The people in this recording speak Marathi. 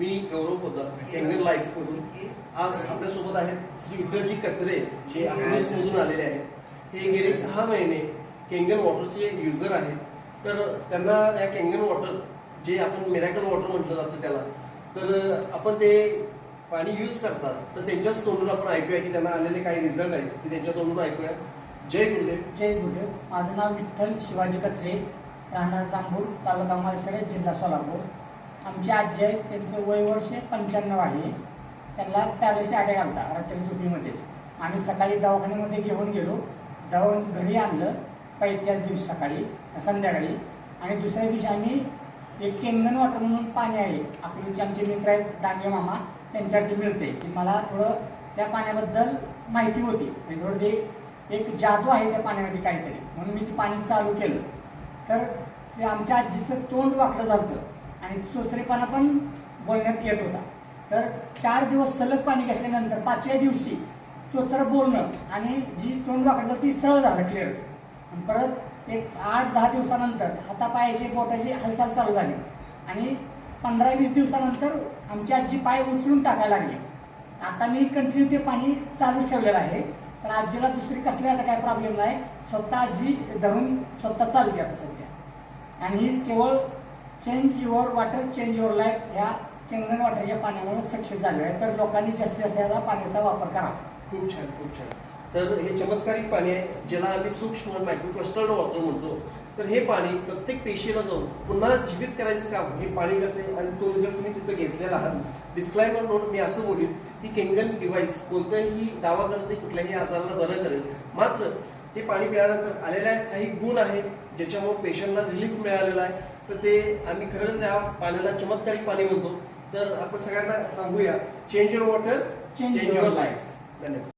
मी गौरव पोद्दार केंगन लाईफ मधून आज आपल्यासोबत आहेत श्री विठ्ठलजी कचरे जे अकलूजमधून आलेले आहेत. हे गेले 6 महिने केंगन वॉटरचे युजर आहेत. तर त्यांना या केंगन वॉटर जे आपण मिरॅकल वॉटर म्हटलं जातं त्याला, तर आपण ते पाणी यूज करतात. तर त्यांच्याच तोंडून आपण ऐकूया की त्यांना आलेले काही रिझल्ट आहेत ते त्यांच्या तोंडून ऐकूया. जय गुरुदेव. जय गुरुदेव. माझं नाव विठ्ठल शिवाजी कचरे, राहणार जांभूळ, तालुका माळशिरस, जिल्हा सोलापूर. आमचे आजी आहेत, त्यांचं वय वर्ष 95 आहे. त्यांना पॅरालिसिस अटॅक आला रात्री झोपीमध्येच. आम्ही सकाळी दवाखान्यामध्ये घेऊन गेलो, घरी आणलं त्याच दिवशी सकाळी संध्याकाळी. आणि दुसऱ्या दिवशी आम्ही एक केंगन वॉटर म्हणून पाणी आहे, आपले आमचे मित्र आहेत डांगे मामा, त्यांच्यासाठी मिळते की मला थोडं त्या पाण्याबद्दल माहिती होती. थोडं ते एक जादू आहे त्या पाण्यामध्ये काहीतरी, म्हणून मी ते पाणी चालू केलं. तर ते आमच्या आजीचं तोंड वाकडं झालं आणि सोसरेपणा पण बोलण्यात येत होता. तर 4 दिवस सलग पाणी घेतल्यानंतर 5व्या दिवशी चोचरं बोलणं आणि जी तोंड वाकडं झालं ती सरळ झालं, क्लिअरच. परत एक 8-10 दिवसानंतर हातापायाची बोटाची हालचाल चालू झाली आणि 15-20 दिवसानंतर आमची आजी पाय उचलून टाकायला लागली. आता मी कंटिन्यू ते पाणी चालूच ठेवलेलं आहे. तर आजीला दुसरी कसली आता काय प्रॉब्लेम नाही, स्वतः आजी धरून स्वतः चालते आता सध्या. आणि ही केवळ change your water change your life ह्या केंगन वॉटरच्या पाण्यामुळे सक्सेस झाले आहे. तर लोकांनी जास्तीत जास्त याचा पाण्याचा वापर करा. खूप छान, खूप छान. तर हे चमत्कारिक पाणी आहे ज्याला आम्ही सूक्ष्म मायक्रोक्रिस्टल वॉटर म्हणतो. तर हे पाणी प्रत्येक पेशीला जाऊन पुन्हा जीवित करायचं काम हे पाणी करते आणि तो रिझल्ट तुम्ही तिथं घेतलेला आहात. डिस्क्लायमर नोट मी असं बोलीन की केंगन डिव्हाइस कोणताही दावा करत नाही कुठल्याही आजाराला बरं करेल. मात्र ते पाणी पिल्यानंतर आलेल्या काही गुण आहेत ज्याच्यामुळे पेशंटला रिलीफ मिळालेला आहे. तर ते आम्ही खरंच या पाण्याला चमत्कारिक पाणी म्हणतो. तर आपण सगळ्यांना सांगूया, change your water change your life. धन्यवाद.